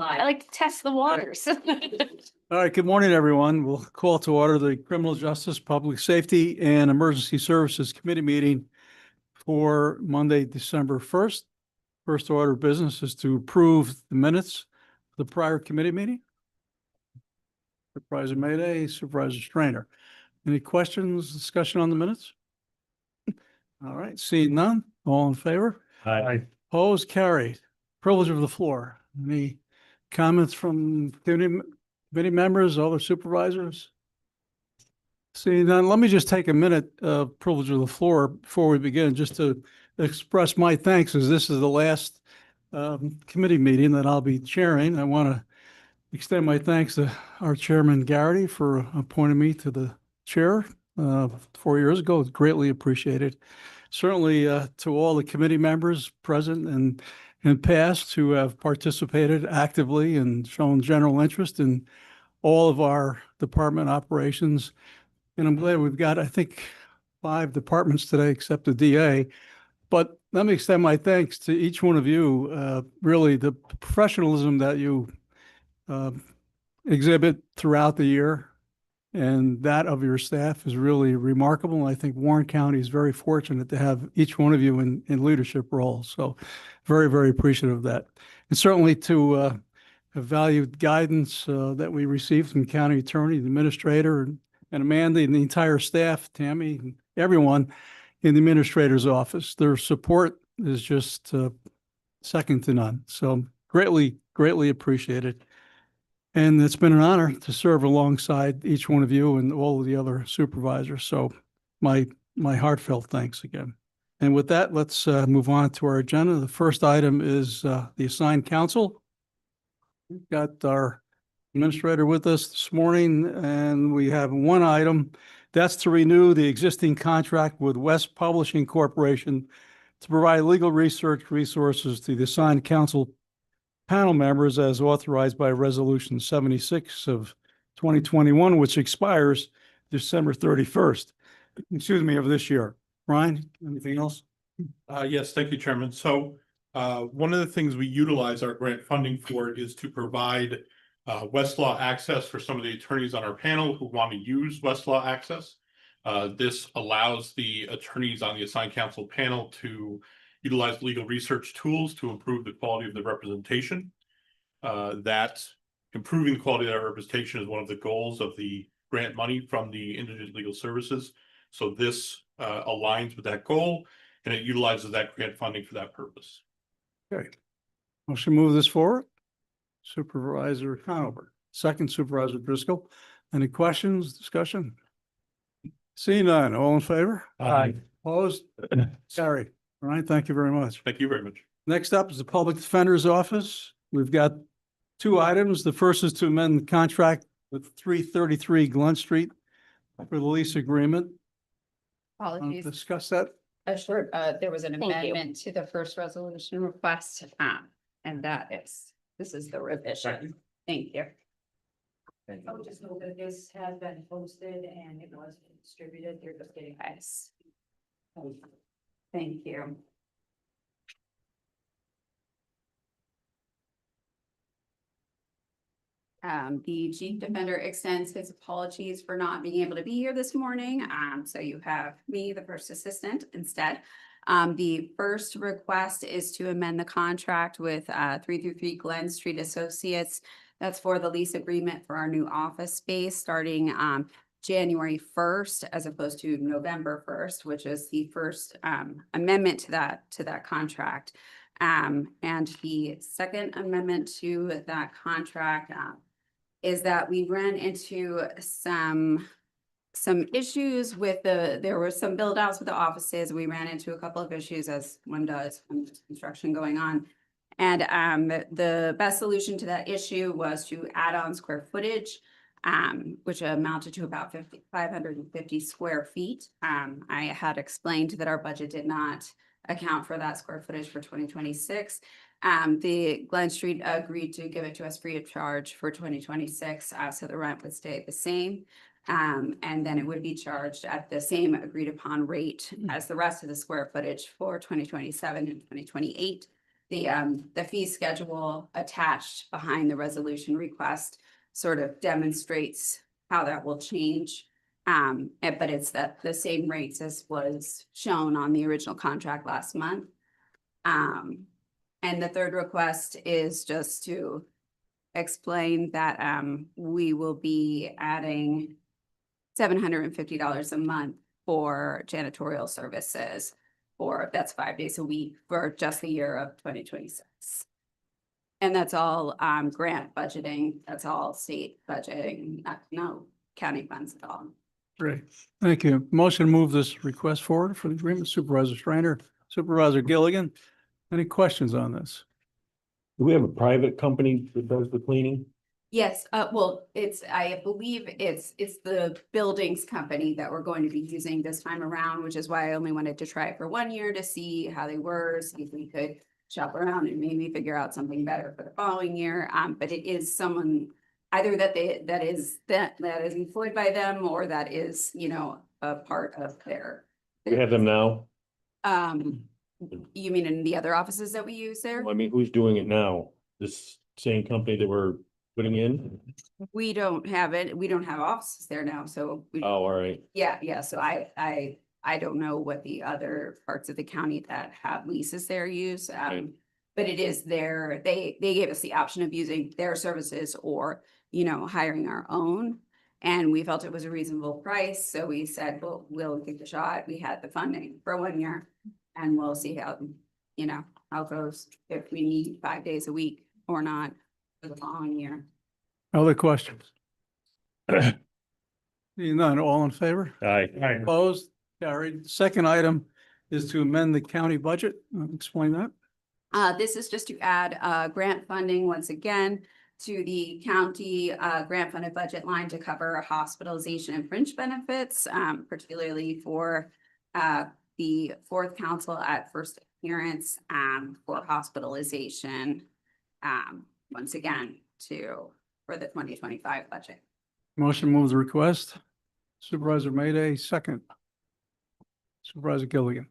I like to test the waters. All right, good morning, everyone. We'll call to order the Criminal Justice, Public Safety, and Emergency Services Committee meeting for Monday, December 1st. First order of business is to approve the minutes of the prior committee meeting. Supervisor Mayday, Supervisor Strainer. Any questions, discussion on the minutes? All right, seeing none, all in favor? Aye. Opposed, carried. Privilege of the floor. Any comments from committee members, other supervisors? Seeing none, let me just take a minute, privilege of the floor before we begin, just to express my thanks, as this is the last committee meeting that I'll be chairing. I want to extend my thanks to our chairman Garrity for appointing me to the chair 4 years ago. It's greatly appreciated. Certainly to all the committee members present and past who have participated actively and shown general interest in all of our department operations. And I'm glad we've got, I think, 5 departments today except the DA. But let me extend my thanks to each one of you. Really, the professionalism that you exhibit throughout the year and that of your staff is really remarkable. I think Warren County is very fortunate to have each one of you in leadership roles. So very, very appreciative of that. And certainly to have valued guidance that we received from county attorney, the administrator, and Amanda and the entire staff, Tammy, and everyone in the administrator's office. Their support is just second to none. So greatly, greatly appreciated. And it's been an honor to serve alongside each one of you and all of the other supervisors. So my heartfelt thanks again. And with that, let's move on to our agenda. The first item is the assigned counsel. We've got our administrator with us this morning, and we have one item. That's to renew the existing contract with West Publishing Corporation to provide legal research resources to the assigned counsel panel members as authorized by Resolution 76 of 2021, which expires December 31st, of this year. Ryan, anything else? Yes, thank you, Chairman. So one of the things we utilize our grant funding for is to provide Westlaw access for some of the attorneys on our panel who want to use Westlaw access. This allows the attorneys on the assigned counsel panel to utilize legal research tools to improve the quality of the representation. That improving the quality of that representation is one of the goals of the grant money from the Indigent Legal Services. So this aligns with that goal, and it utilizes that grant funding for that purpose. Okay. Motion to move this forward. Supervisor Conover. Second, Supervisor Driscoll. Any questions, discussion? Seeing none, all in favor? Aye. Opposed? Carried. All right, thank you very much. Thank you very much. Next up is the Public Defender's Office. We've got 2 items. The first is to amend the contract with 333 Glen Street for the lease agreement. Apologies. Discuss that. Sure. There was an Thank you. amendment to the first resolution request, and this is the revision. Thank you. I would just note that this has been posted and it was distributed. You're just getting. Yes. Thank you. The Chief Defender extends his apologies for not being able to be here this morning. So you have me, the first assistant, instead. The first request is to amend the contract with 333 Glen Street Associates. That's for the lease agreement for our new office space starting January 1st as opposed to November 1st, which is the first amendment to that contract. And the second amendment to that contract is that we ran into some issues with there were some build outs with the offices. We ran into a couple of issues, as one does when there's construction going on. And the best solution to that issue was to add on square footage, which amounted to about 550 square feet. I had explained that our budget did not account for that square footage for 2026. The Glen Street agreed to give it to us free of charge for 2026, so the rent would stay the same. And then it would be charged at the same agreed upon rate as the rest of the square footage for 2027 and 2028. the fee schedule attached behind the resolution request sort of demonstrates how that will change. But it's the same rates as was shown on the original contract last month. And the third request is just to explain that we will be adding $750 a month for janitorial services, or that's 5 days a week for just the year of 2026. And that's all grant budgeting, that's all state budgeting, no county funds at all. Great. Thank you. Motion to move this request forward for the agreement. Supervisor Strainer, Supervisor Gilligan. Any questions on this? Do we have a private company that does the cleaning? Yes, well, I believe it's the buildings company that we're going to be using this time around, which is why I only wanted to try it for 1 year to see how they were, see if we could shop around and maybe figure out something better for the following year. But it is someone either that is employed by them, or that is, you know, a part of their. We have them now? You mean in the other offices that we use there? I mean, who's doing it now? This same company that we're putting in? We don't have it. We don't have offices there now, so. Oh, all right. Yeah, so I don't know what the other parts of the county that have leases there use. Right. But it is there, they gave us the option of using their services or, you know, hiring our own. And we felt it was a reasonable price, so we said, well, we'll give it a shot. We had the funding for 1 year. And we'll see how, you know, how it goes, if we need 5 days a week or not for the following year. Other questions? Seeing none, all in favor? Aye. Opposed? Carried. Second item is to amend the county budget. Explain that. This is just to add grant funding once again to the county grant funded budget line to cover hospitalization and fringe benefits, particularly for the fourth council at first appearance for hospitalization once again for the 2025 budget. Motion moves the request. Supervisor Mayday, second. Supervisor Gilligan.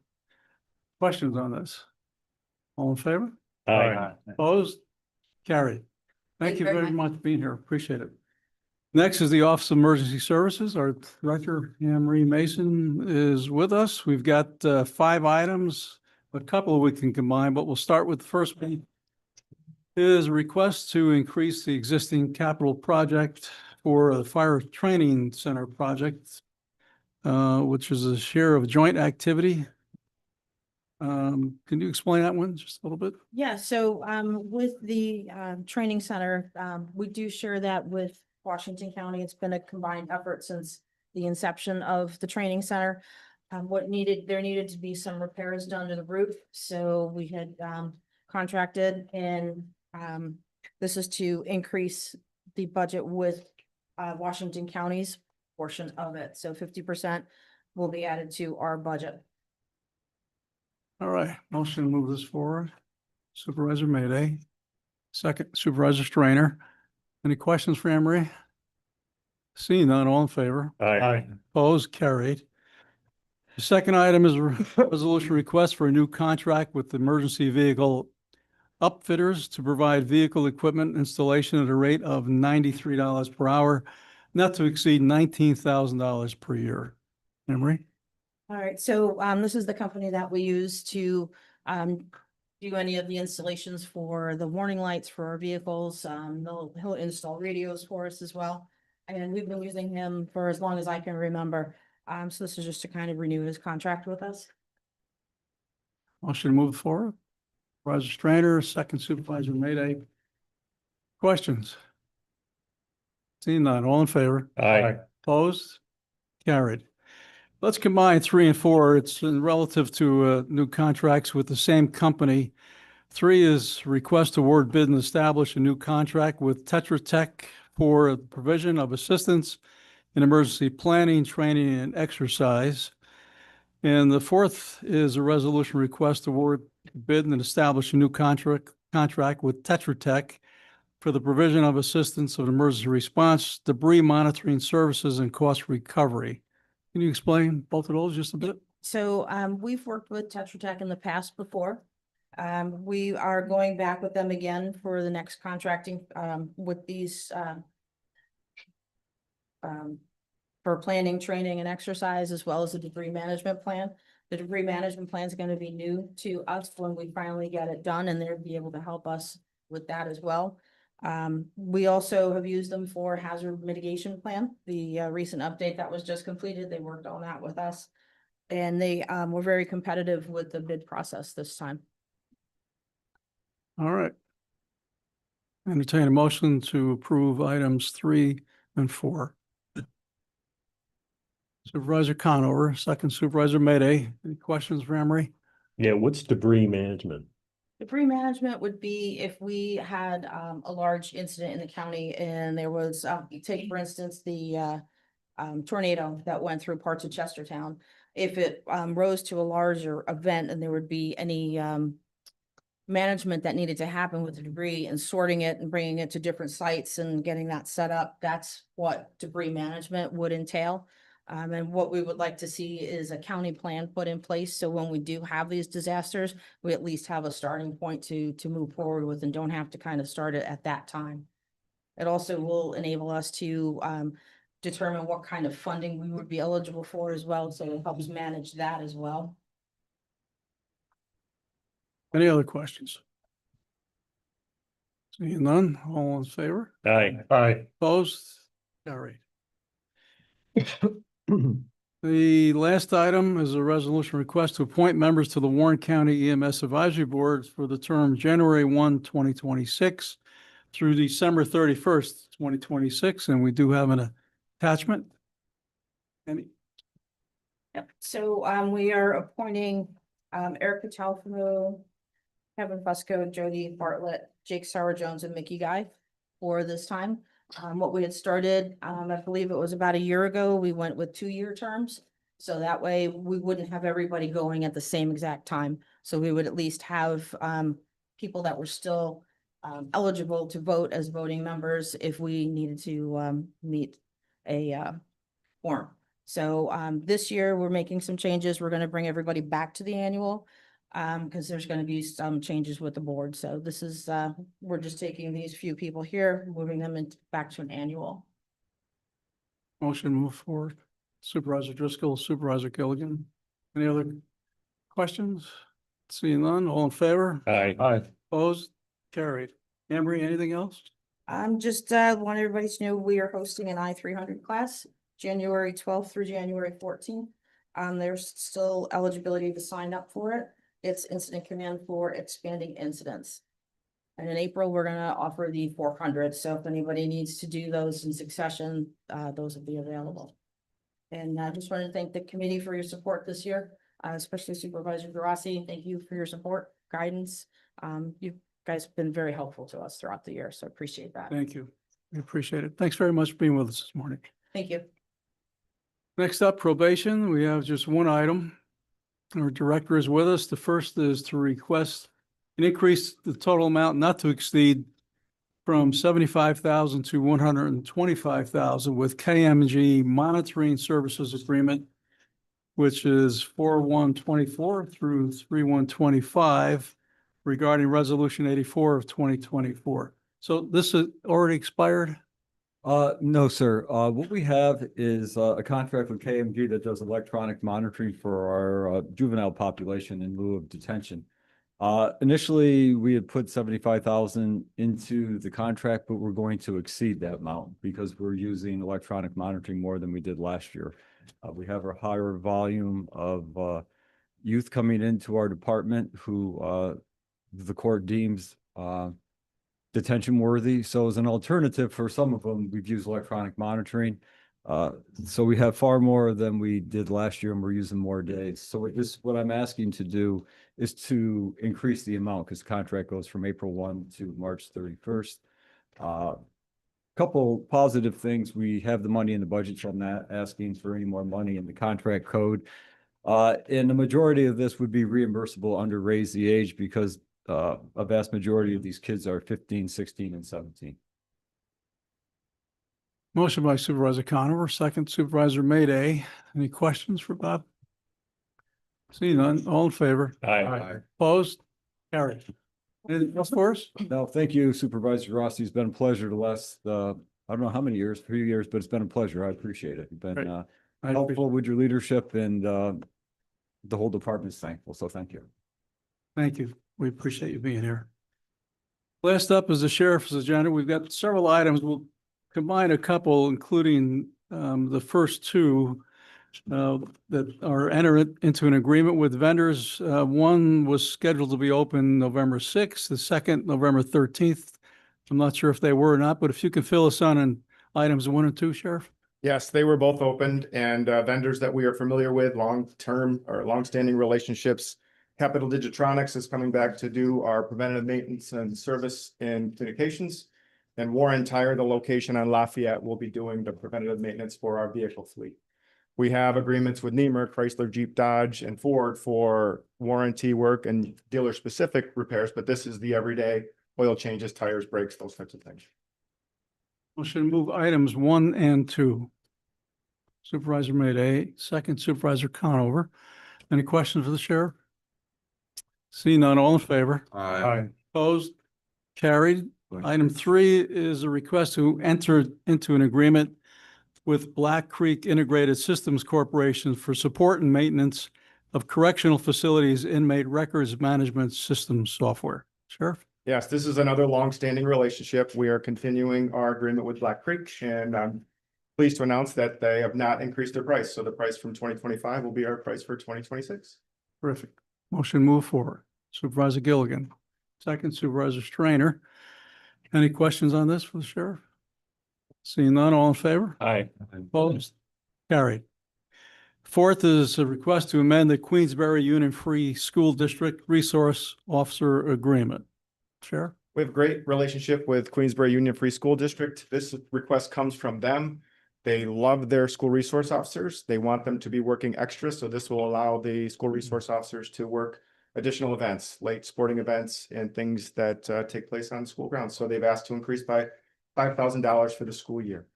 Questions on this? All in favor? Aye. Opposed? Carried. Thank you very much for being here. Appreciate it. Next is the Office of Emergency Services. Our Director, Anne Marie Mason, is with us. We've got 5 items, a couple we can combine, but we'll start with the first one. Is a request to increase the existing capital project for the Fire Training Center project, which is a share of joint activity. Can you explain that one just a little bit? Yeah, so with the training center, we do share that with Washington County. It's been a combined effort since the inception of the training center. There needed to be some repairs done to the roof, so we had contracted, and this is to increase the budget with Washington County's portion of it. So 50% will be added to our budget. All right, motion to move this forward. Supervisor Mayday. Second, Supervisor Strainer. Any questions for Anne Marie? Seeing none, all in favor? Aye. Opposed? Carried. The second item is a resolution request for a new contract with the emergency vehicle upfitters to provide vehicle equipment installation at a rate of $93 per hour, not to exceed $19,000 per year. Anne Marie? All right, so this is the company that we use to do any of the installations for the warning lights for our vehicles. He'll install radios for us as well. And we've been using him for as long as I can remember. So this is just to kind of renew his contract with us. Motion to move forward. Supervisor Strainer, second Supervisor Mayday. Questions? Seeing none, all in favor? Aye. Opposed? Carried. Let's combine 3 and 4. It's in relative to new contracts with the same company. 3 is request award bid and establish a new contract with Tetra Tech for provision of assistance in emergency planning, training, and exercise. And the 4th is a resolution request award bid and establish a new contract with Tetra Tech for the provision of assistance of emergency response, debris monitoring services, and cost recovery. Can you explain both of those just a bit? So we've worked with Tetra Tech in the past before. We are going back with them again for the next contracting, with these, for planning, training and exercise, as well as the debris management plan. The debris management plan is gonna be new to us when we finally get it done, and they'll be able to help us with that as well. We also have used them for hazard mitigation plan, the recent update that was just completed. They worked on that with us. And they were very competitive with the bid process this time. All right. Entertain a motion to approve items 3 and 4. Supervisor Conover, second Supervisor Mayday. Any questions for Emery? Yeah, what's debris management? Debris management would be if we had a large incident in the county and there was, take for instance, the tornado that went through parts of Chestertown. If it rose to a larger event and there would be any management that needed to happen with the debris and sorting it and bringing it to different sites and getting that set up, that's what debris management would entail. And what we would like to see is a county plan put in place, so when we do have these disasters, we at least have a starting point to move forward with and don't have to kind of start it at that time. It also will enable us to determine what kind of funding we would be eligible for as well, so it helps manage that as well. Any other questions? Seeing none, all in favor? Aye. Aye. Opposed? Carried. The last item is a resolution request to appoint members to the Warren County EMS Advisory Board for the term January 1, 2026 through December 31st, 2026, and we do have an attachment. Any, Yep, so we are appointing Eric Talfano, Kevin Fusco, Jody Bartlett, Jake Sauer Jones, and Mickey Guy for this time. What we had started, I believe it was about a year ago, we went with 2-year terms. So that way we wouldn't have everybody going at the same exact time. So we would at least have people that were still eligible to vote as voting members if we needed to meet a quorum. So this year, we're making some changes. We're gonna bring everybody back to the annual because there's gonna be some changes with the board. So this is, we're just taking these few people here, moving them back to an annual. motion move forward. Supervisor Driscoll, Supervisor Gilligan. Any other questions? Seeing none, all in favor? Aye. Aye. Opposed? Carried. Emery, anything else? Just want everybody to know we are hosting an I-300 class, January 12th through January 14th. There's still eligibility to sign up for it. It's incident command for expanding incidents. And in April, we're gonna offer the 400. So if anybody needs to do those in succession, those will be available. And I just want to thank the committee for your support this year, especially Supervisor Grassi. Thank you for your support, guidance. You guys have been very helpful to us throughout the year, so appreciate that. Thank you. We appreciate it. Thanks very much for being with us this morning. Thank you. Next up, probation. We have just one item. Our director is with us. The first is to request an increase the total amount not to exceed from 75,000 to 125,000 with KMG Monitoring Services Agreement, which is 4/1/24 through 3/1/25 regarding Resolution 84 of 2024. So this is already expired? No, sir. What we have is a contract with KMG that does electronic monitoring for our juvenile population in lieu of detention. Initially, we had put 75,000 into the contract, but we're going to exceed that amount because we're using electronic monitoring more than we did last year. We have a higher volume of youth coming into our department who the court deems detention worthy. So as an alternative for some of them, we've used electronic monitoring. So we have far more than we did last year and we're using more days. So what I'm asking to do is to increase the amount because the contract goes from April 1 to March 31st. Couple positive things. We have the money in the budget, so I'm not asking for any more money in the contract code. And the majority of this would be reimbursable under Raise the Age because a vast majority of these kids are 15, 16, and 17. Motion by Supervisor Conover, second Supervisor Mayday. Any questions for Bob? Seeing none, all in favor? Aye. Opposed? Carried. Anything else for us? No, thank you Supervisor Rossi. It's been a pleasure the last, I don't know how many years, 3 years, but it's been a pleasure. I appreciate it. You've Great. been, I appreciate- helpful with your leadership and, the whole department's thankful. So thank you. Thank you. We appreciate you being here. Last up is the sheriff's agenda. We've got several items. We'll combine a couple, including the first two that are entered into an agreement with vendors. One was scheduled to be open November 6th, the second November 13th. I'm not sure if they were or not, but if you can fill us on items 1 and 2, Sheriff? Yes, they were both opened and vendors that we are familiar with, long-term or long-standing relationships. Capital Digitronics is coming back to do our preventative maintenance and service in communications. And Warren Tire, the location on Lafayette, will be doing the preventative maintenance for our vehicle fleet. We have agreements with Niemer, Chrysler, Jeep, Dodge, and Ford for warranty work and dealer-specific repairs, but this is the everyday oil changes, tires, brakes, those types of things. Motion to move items 1 and 2. Supervisor Mayday, second Supervisor Conover. Any questions for the sheriff? See none, all in favor? Aye. Opposed? Carried. Item 3 is a request to enter into an agreement with Black Creek Integrated Systems Corporation for support and maintenance of correctional facilities inmate records management system software. Sheriff? Yes, this is another long-standing relationship. We are continuing our agreement with Black Creek, and I'm pleased to announce that they have not increased their price. So the price from 2025 will be our price for 2026. Terrific. Motion move forward. Supervisor Gilligan, second Supervisor Strainer. Any questions on this for the sheriff? Seeing none, all in favor? Aye. Opposed? Carried. Fourth is a request to amend the Queensbury Union Free School District Resource Officer Agreement. Sheriff? We have a great relationship with Queensbury Union Free School District. This request comes from them. They love their school resource officers. They want them to be working extra, so this will allow the school resource officers to work additional events, late sporting events, and things that take place on school grounds. So they've asked to increase by $5,000 for the school year.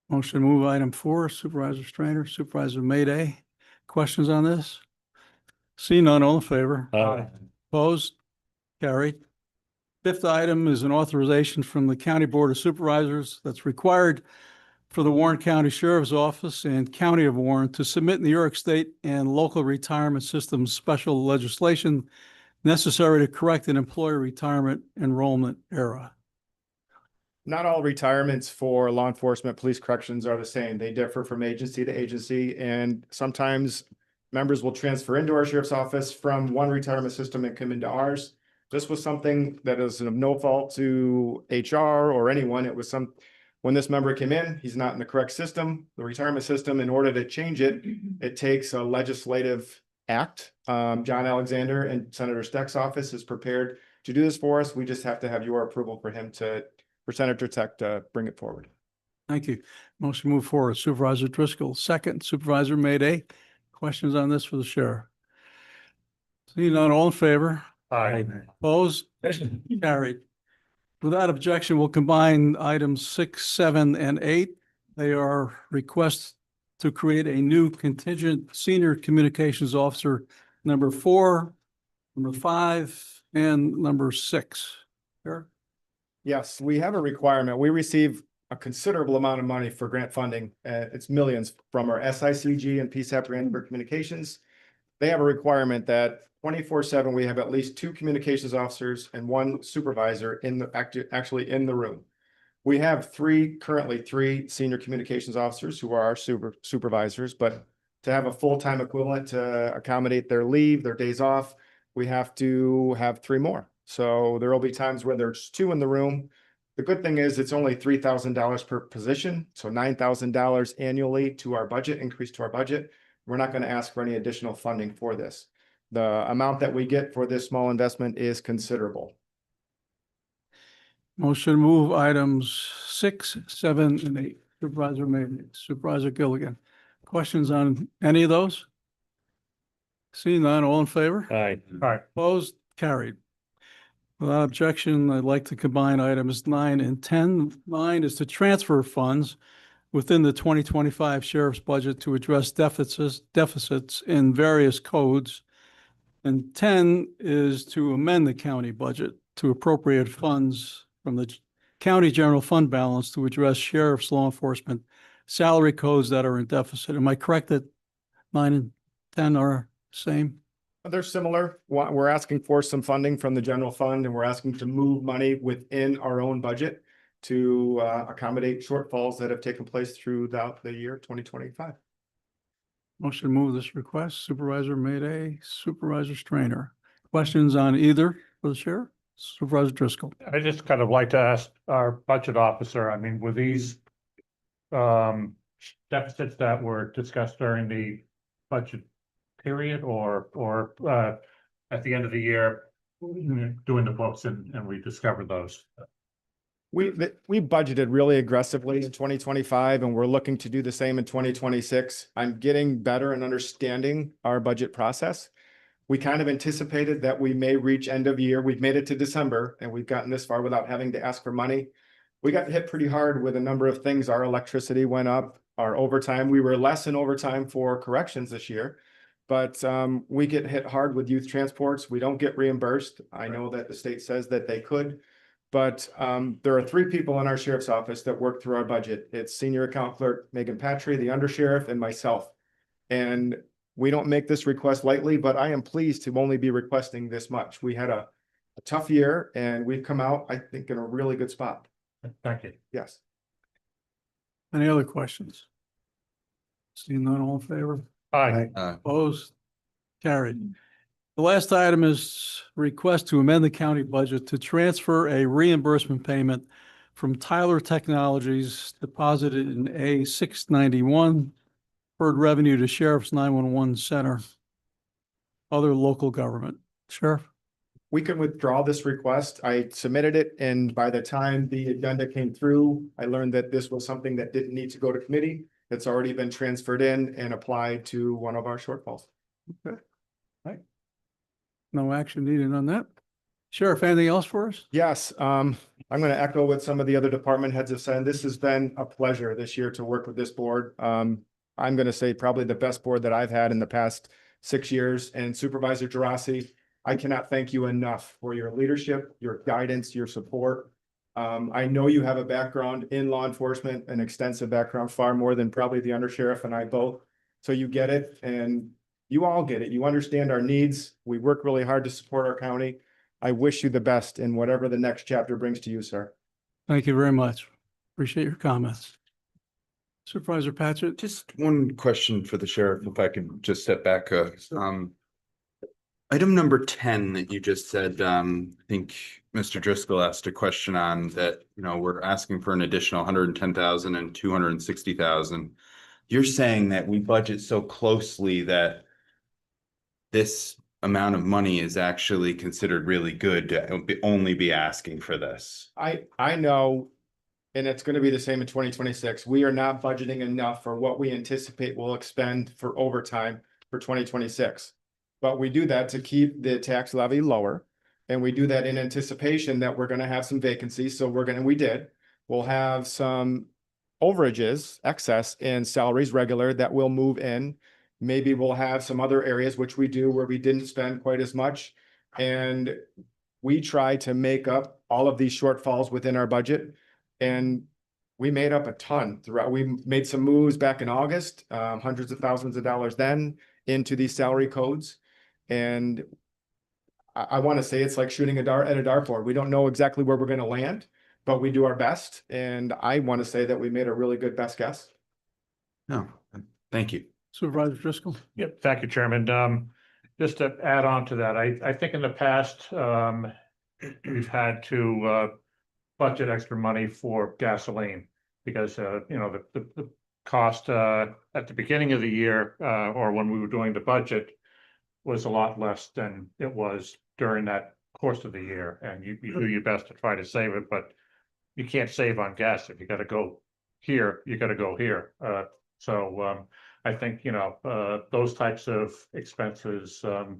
Motion to move item 4, Supervisor Strainer, Supervisor Mayday. Questions on this? See none, all in favor? Aye. Opposed? Carried. Fifth item is an authorization from the County Board of Supervisors that's required for the Warren County Sheriff's Office and County of Warren to submit New York State and local retirement systems special legislation necessary to correct an employee retirement enrollment error. Not all retirements for law enforcement, police corrections are the same. They differ from agency to agency, and sometimes members will transfer into our sheriff's office from one retirement system and come into ours. This was something that is of no fault to HR or anyone. It was when this member came in, he's not in the correct system, the retirement system. In order to change it, it takes a legislative act. John Alexander and Senator Steck's office is prepared to do this for us. We just have to have your approval for Senator Steck to bring it forward. Thank you. Motion move forward. Supervisor Driscoll, second. Supervisor Mayday. Questions on this for the sheriff? See none, all in favor? Aye. Opposed? Carried. Without objection, we'll combine items 6, 7, and 8. They are requests to create a new contingent senior communications officer, number 4, number 5, and number 6. Sheriff? Yes, we have a requirement. We receive a considerable amount of money for grant funding. It's millions from our SICG and PSAP Brandenburg Communications. They have a requirement that 24/7, we have at least 2 communications officers and 1 supervisor actually in the room. We have currently three senior communications officers who are our supervisors, but to have a full-time equivalent to accommodate their leave, their days off, we have to have 3 more. So there will be times where there's 2 in the room. The good thing is it's only $3,000 per position, so $9,000 annually to our budget, increase to our budget. We're not going to ask for any additional funding for this. The amount that we get for this small investment is considerable. Motion to move items 6, 7, and 8. Supervisor Mayday, Supervisor Gilligan. Questions on any of those? Seeing none, all in favor? Aye. Opposed? Carried. Without objection, I'd like to combine items 9 and 10. 9 is to transfer funds within the 2025 sheriff's budget to address deficits in various codes. And 10 is to amend the county budget to appropriate funds from the county general fund balance to address sheriff's law enforcement salary codes that are in deficit. Am I correct that 9 and 10 are same? They're similar. We're asking for some funding from the general fund and we're asking to move money within our own budget to accommodate shortfalls that have taken place throughout the year 2025. Motion to move this request. Supervisor Mayday, Supervisor Strainer. Questions on either for the sheriff? Supervisor Driscoll. I just kind of like to ask our budget officer, I mean, were these deficits that were discussed during the budget period or at the end of the year doing the books and we discovered those? We budgeted really aggressively in 2025 and we're looking to do the same in 2026. I'm getting better and understanding our budget process. We kind of anticipated that we may reach end of year. We've made it to December and we've gotten this far without having to ask for money. We got hit pretty hard with a number of things. Our electricity went up, our overtime. We were less in overtime for corrections this year. But we get hit hard with youth transports. We don't get reimbursed. I know that the state says that they could. But there are 3 people in our sheriff's office that work through our budget. It's senior account clerk Megan Patry, the undersheriff, and myself. And we don't make this request lightly, but I am pleased to only be requesting this much. We had a tough year and we've come out, I think, in a really good spot. Thank you. Yes. Any other questions? Seeing none, all in favor? Aye. Opposed? Carried. The last item is request to amend the county budget to transfer a reimbursement payment from Tyler Technologies deposited in A 691 deferred revenue to Sheriff's 911 Center, other local government. Sheriff? We can withdraw this request. I submitted it and by the time the agenda came through, I learned that this was something that didn't need to go to committee. It's already been transferred in and applied to one of our shortfalls. Okay. Right. No action needed on that. Sheriff, anything else for us? Yes, I'm going to echo what some of the other department heads have said. This has been a pleasure this year to work with this board. I'm going to say probably the best board that I've had in the past 6 years. And Supervisor Gerasi, I cannot thank you enough for your leadership, your guidance, your support. I know you have a background in law enforcement, an extensive background, far more than probably the undersheriff and I both. So you get it and you all get it. You understand our needs. We work really hard to support our county. I wish you the best in whatever the next chapter brings to you, sir. Thank you very much. Appreciate your comments. Supervisor Patchett? Just one question for the sheriff, if I could just step back. Item number 10 that you just said, I think Mr. Driscoll asked a question on that, we're asking for an additional 110,000 and 260,000. You're saying that we budget so closely that this amount of money is actually considered really good to only be asking for this. I know, and it's going to be the same in 2026. We are not budgeting enough for what we anticipate we'll expend for overtime for 2026. But we do that to keep the tax levy lower. And we do that in anticipation that we're going to have some vacancies. So we'll have some overages, excess in salaries regular that will move in. Maybe we'll have some other areas, which we do, where we didn't spend quite as much. And we try to make up all of these shortfalls within our budget. And we made up a ton throughout. We made some moves back in August, hundreds of thousands of dollars then into these salary codes. And I want to say it's like shooting a dart at a dartboard. We don't know exactly where we're going to land, but we do our best. And I want to say that we made a really good best guess. No, thank you. Supervisor Driscoll? Yep, thank you, Chairman. Just to add on to that, I think in the past, we've had to budget extra money for gasoline because, the cost at the beginning of the year or when we were doing the budget was a lot less than it was during that course of the year. And you do your best to try to save it, but you can't save on gas. If you got to go here, you got to go here. So I think, those types of expenses are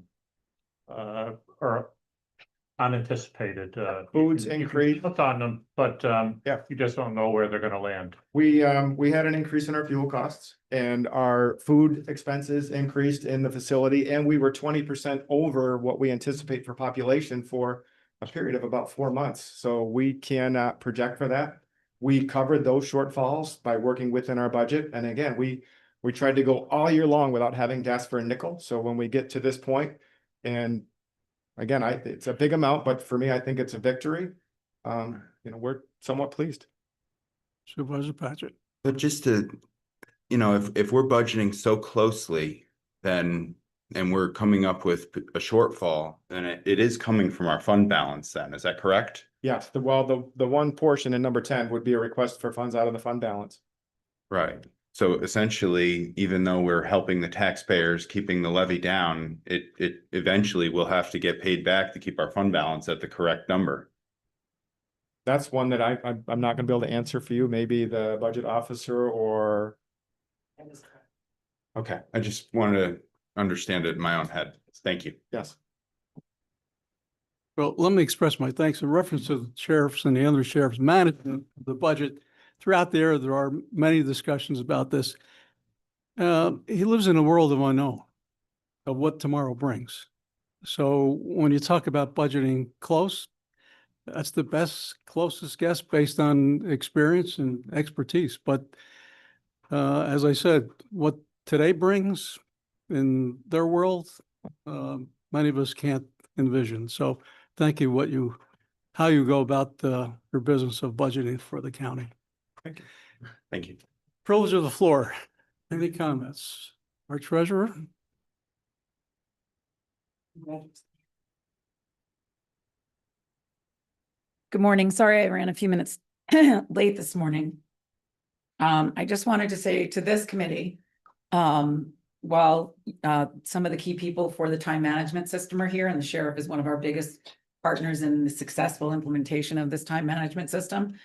unanticipated. Foods you can increase. count on them, but Yeah. you just don't know where they're gonna land. We had an increase in our fuel costs and our food expenses increased in the facility and we were 20% over what we anticipate for population for a period of about 4 months. So we cannot project for that. We covered those shortfalls by working within our budget. And again, we tried to go all year long without having to ask for a nickel. So when we get to this point, and again, it's a big amount, but for me, I think it's a victory. We're somewhat pleased. Supervisor Patchett. But just to, if we're budgeting so closely, then, and we're coming up with a shortfall, then it is coming from our fund balance then, is that correct? Yes, the one portion in number 10 would be a request for funds out of the fund balance. Right. So essentially, even though we're helping the taxpayers, keeping the levy down, it eventually will have to get paid back to keep our fund balance at the correct number. That's one that I'm not gonna be able to answer for you, maybe the budget officer or. Okay, I just wanted to understand it in my own head. Thank you. Yes. Well, let me express my thanks in reference to the sheriffs and the other sheriffs management of the budget. Throughout there are many discussions about this. He lives in a world of unknown of what tomorrow brings. So when you talk about budgeting close, that's the best, closest guess based on experience and expertise. But as I said, what today brings in their world, many of us can't envision. So thank you, how you go about your business of budgeting for the county. Thank you. Thank you. Privilege of the floor. Any comments? Our treasurer? Good morning. Sorry, I ran a few minutes late this morning. I just wanted to say to this committee, while some of the key people for the time management system are here, and the sheriff is one of our biggest partners in the successful implementation of this time management system,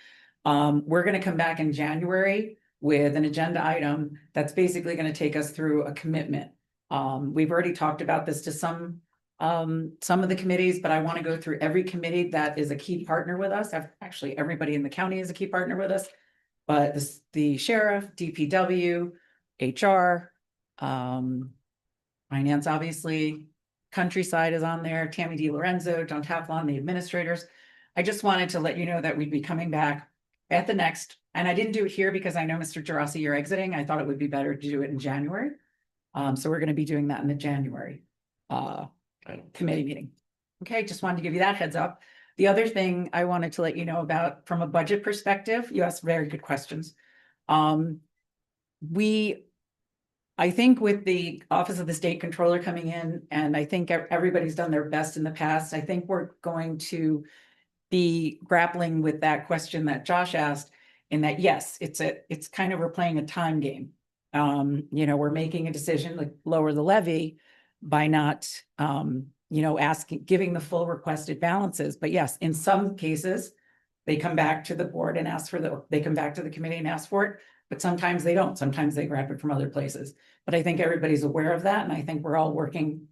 we're going to come back in January with an agenda item that's basically going to take us through a commitment. We've already talked about this to some of the committees, but I want to go through every committee that is a key partner with us. Actually, everybody in the county is a key partner with us, but the sheriff, DPW, HR, finance, obviously, countryside is on there, Tammy DiLorenzo, John Taflon, the administrators. I just wanted to let you know that we'd be coming back at the next, and I didn't do it here because I know Mr. Gerasi, you're exiting. I thought it would be better to do it in January. So we're going to be doing that in the January committee meeting. Okay, just wanted to give you that heads up. The other thing I wanted to let you know about from a budget perspective, you asked very good questions. I think with the Office of the State Controller coming in, and I think everybody's done their best in the past, I think we're going to be grappling with that question that Josh asked, in that, yes, it's kind of, we're playing a time game. We're making a decision like lower the levy by not, giving the full requested balances. But yes, in some cases, they come back to the board and ask they come back to the committee and ask for it, but sometimes they don't. Sometimes they grab it from other places. But I think everybody's aware of that. And I think we're all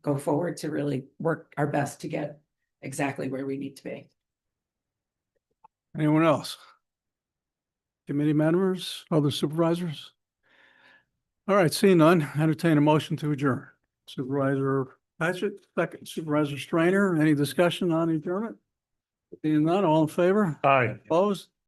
go forward to really work our best to get exactly where we need to be. Anyone else? Committee members, other supervisors? All right, seeing none, entertain a motion to adjourn. Supervisor Patchett, second. Supervisor Strainer, any discussion on adjournment? Seeing none, all in favor? Aye. Opposed?